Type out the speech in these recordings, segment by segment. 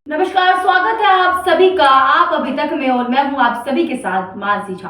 नमस्कार, स्वागत है आप सभी का आप अभी तक में और मैं हूं आप सभी के साथ मानसी झा।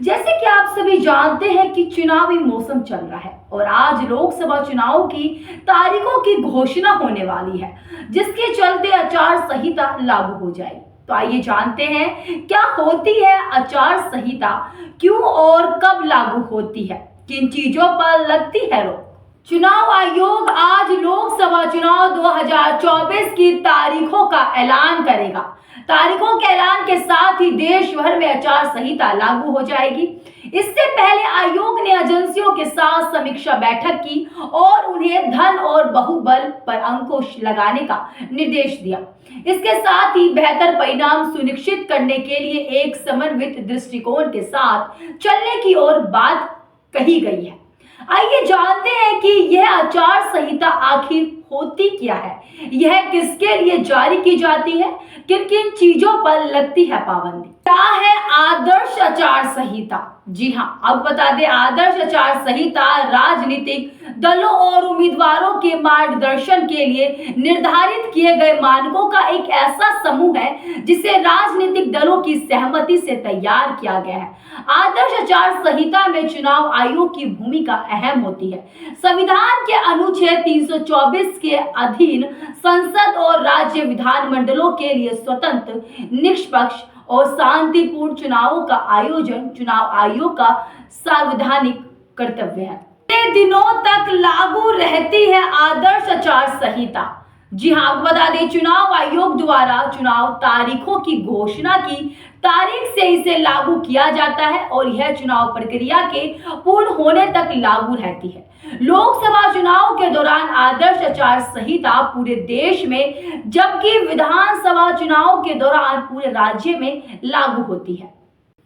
जैसे कि आप सभी जानते हैं कि चुनावी मौसम चल रहा है और आज लोकसभा चुनाव की तारीखों की घोषणा होने वाली है, जिसके चलते आचार संहिता लागू हो जाएगी। तो आइए जानते हैं क्या होती है आचार संहिता, क्यों और कब लागू होती है, किन चीजों पर लगती है रोक। चुनाव आयोग आज लोकसभा चुनाव 2024 की तारीखों का ऐलान करेगा। तारीखों के ऐलान के साथ ही देश भर में आचार संहिता लागू हो जाएगी। इससे पहले आयोग ने एजेंसियों के साथ समीक्षा बैठक की और उन्हें धन और बाहुबल पर अंकुश लगाने का निर्देश दिया। इसके साथ ही बेहतर परिणाम सुनिश्चित करने के लिए एक समन्वित दृष्टिकोण के साथ चलने की ओर बात कही गई है। आइए जानते हैं कि यह आचार संहिता आखिर होती क्या है, यह किसके लिए जारी की जाती है, किन किन चीजों पर लगती है पाबंदी। क्या है आदर्श आचार संहिता? जी हाँ, अब बता दें, आदर्श आचार संहिता राजनीतिक दलों और उम्मीदवारों के मार्गदर्शन के लिए निर्धारित किए गए मानकों का एक ऐसा समूह है जिसे राजनीतिक दलों की सहमति से तैयार किया गया है। आदर्श आचार संहिता में चुनाव आयोग की भूमिका अहम होती है। संविधान के अनुच्छेद 324 के अधीन संसद और राज्य विधानमंडलों के लिए स्वतंत्र, निष्पक्ष और शांतिपूर्ण चुनावों का आयोजन चुनाव आयोग का संवैधानिक कर्तव्य है। कितने दिनों तक लागू रहती है आदर्श आचार संहिता? जी हाँ, आपको बता दें, चुनाव आयोग द्वारा चुनाव तारीखों की घोषणा की तारीख से इसे लागू किया जाता है और यह चुनाव प्रक्रिया के पूर्ण होने तक लागू रहती है। लोकसभा चुनाव के दौरान आदर्श आचार संहिता पूरे देश में, जबकि विधानसभा चुनाव के दौरान पूरे राज्य में लागू होती है।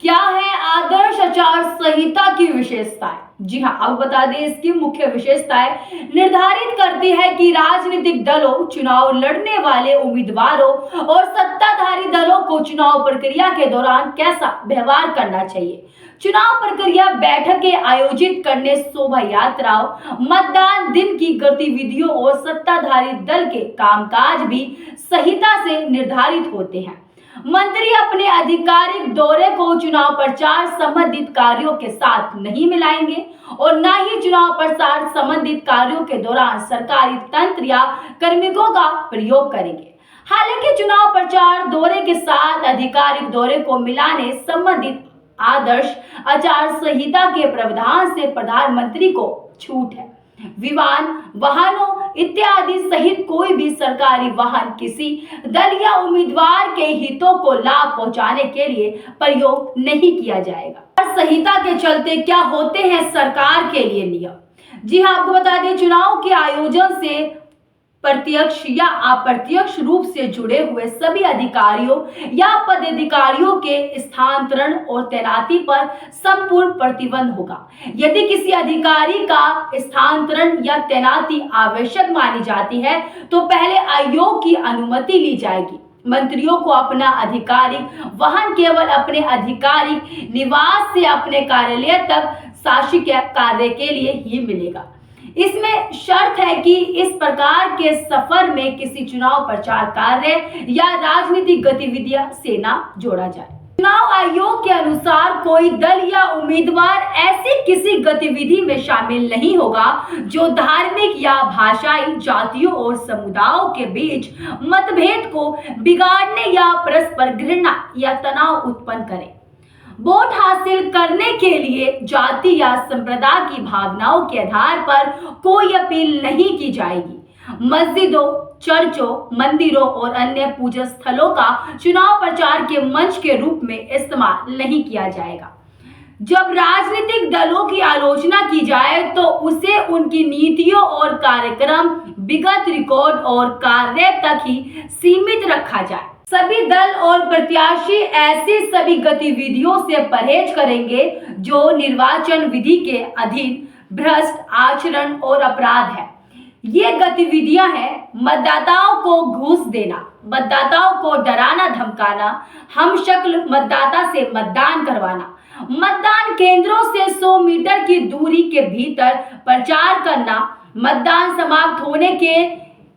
क्या है आदर्श आचार संहिता की विशेषताएं? जी हाँ, अब बता दें, इसकी मुख्य विशेषताएं निर्धारित करती है कि राजनीतिक दलों, चुनाव लड़ने वाले उम्मीदवारों और सत्ताधारी दलों को चुनाव प्रक्रिया के दौरान कैसा व्यवहार करना चाहिए। चुनाव प्रक्रिया बैठकें आयोजित करने, शोभा यात्राओं, मतदान दिन की गतिविधियों और सत्ताधारी दल के कामकाज भी संहिता से निर्धारित होते हैं। मंत्री अपने आधिकारिक दौरे को चुनाव प्रचार संबंधित कार्यों के साथ नहीं मिलाएंगे और न ही चुनाव प्रचार संबंधित कार्यों के दौरान सरकारी तंत्र या कार्मिकों का प्रयोग करेंगे। हालांकि चुनाव प्रचार दौरे के साथ आधिकारिक दौरे को मिलाने संबंधित आदर्श आचार संहिता के प्रावधान से प्रधानमंत्री को छूट है। विमान, वाहनों इत्यादि सहित कोई भी सरकारी वाहन किसी दल या उम्मीदवार के हितों को लाभ पहुंचाने के लिए प्रयोग नहीं किया जाएगा। संहिता के चलते क्या होते हैं सरकार के लिए नियम? जी हाँ, आपको बता दें, चुनाव के आयोजन से प्रत्यक्ष या अप्रत्यक्ष रूप से जुड़े हुए सभी अधिकारियों या पदाधिकारियों के स्थानांतरण और तैनाती पर संपूर्ण प्रतिबंध होगा। यदि किसी अधिकारी का स्थानांतरण या तैनाती आवश्यक मानी जाती है तो पहले आयोग की अनुमति ली जाएगी। मंत्रियों को अपना आधिकारिक वाहन केवल अपने आधिकारिक निवास से अपने कार्यालय तक शासकीय कार्य के लिए ही मिलेगा। इसमें शर्त है कि इस प्रकार के सफर में किसी चुनाव प्रचार कार्य या राजनीतिक गतिविधियां से न जोड़ा जाए। चुनाव आयोग के अनुसार कोई दल या उम्मीदवार ऐसी किसी गतिविधि में शामिल नहीं होगा जो धार्मिक या भाषाई, जातियों और समुदायों के बीच मतभेद को बिगाड़ने या परस्पर घृणा या तनाव उत्पन्न करे। वोट हासिल करने के लिए जाति या संप्रदाय की भावनाओं के आधार पर कोई अपील नहीं की जाएगी। मस्जिदों, चर्चों, मंदिरों और अन्य पूजा स्थलों का चुनाव प्रचार के मंच के रूप में इस्तेमाल नहीं किया जाएगा। जब राजनीतिक दलों की आलोचना की जाए तो उसे उनकी नीतियों और कार्यक्रम, विगत रिकॉर्ड और कार्य तक ही सीमित रखा जाए। सभी दल और प्रत्याशी ऐसी सभी गतिविधियों से परहेज करेंगे जो निर्वाचन विधि के अधीन भ्रष्ट आचरण और अपराध है। ये गतिविधियां हैं मतदाताओं को घूस देना, मतदाताओं को डराना धमकाना, हमशक्ल मतदाता से मतदान करवाना, मतदान केंद्रों से 100 मीटर की दूरी के भीतर प्रचार करना, मतदान समाप्त होने के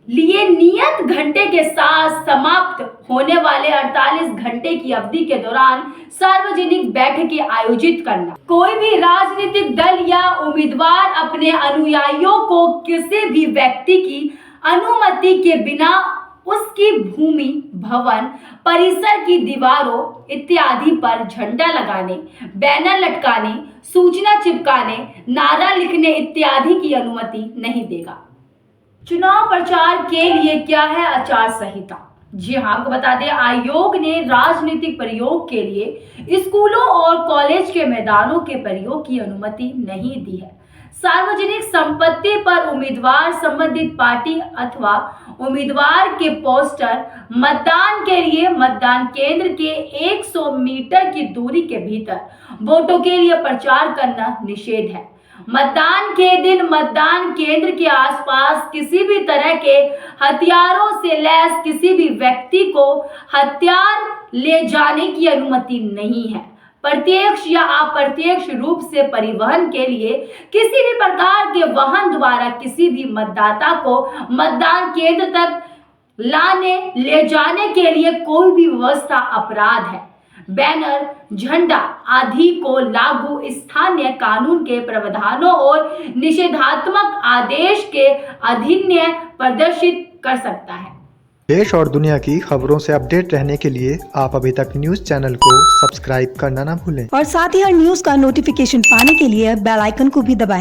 लिए नियत घंटे के साथ समाप्त होने वाले 48 घंटे की अवधि के दौरान सार्वजनिक बैठकें आयोजित करना। कोई भी राजनीतिक दल या उम्मीदवार अपने अनुयायियों को किसी भी व्यक्ति की अनुमति के बिना उसकी भूमि, भवन, परिसर की दीवारों इत्यादि पर झंडा लगाने, बैनर लटकाने, सूचना चिपकाने, नारा लिखने इत्यादि की अनुमति नहीं देगा। चुनाव प्रचार के लिए क्या है आचार संहिता? जी हाँ, आपको बता दें, आयोग ने राजनीतिक प्रयोग के लिए स्कूलों और कॉलेज के मैदानों के प्रयोग की अनुमति नहीं दी है। सार्वजनिक संपत्ति पर उम्मीदवार, संबंधित पार्टी अथवा उम्मीदवार के पोस्टर मतदान के लिए मतदान केंद्र के 100 मीटर की दूरी के भीतर वोटों के लिए प्रचार करना निषेध है। मतदान के दिन मतदान केंद्र के आसपास किसी भी तरह के हथियारों से लैस किसी भी व्यक्ति को हथियार ले जाने की अनुमति नहीं है। प्रत्यक्ष या अप्रत्यक्ष रूप से परिवहन के लिए किसी भी प्रकार के वाहन द्वारा किसी भी मतदाता को मतदान केंद्र तक लाने ले जाने के लिए कोई भी व्यवस्था अपराध है। बैनर, झंडा आदि को लागू स्थानीय कानून के प्रावधानों और निषेधात्मक आदेश के अधीन प्रदर्शित कर सकता है। देश और दुनिया की खबरों से अपडेट रहने के लिए आप अभी तक न्यूज चैनल को सब्सक्राइब करना ना भूलें और साथ ही हर न्यूज का नोटिफिकेशन पाने के लिए बेल आइकन को भी दबाएं।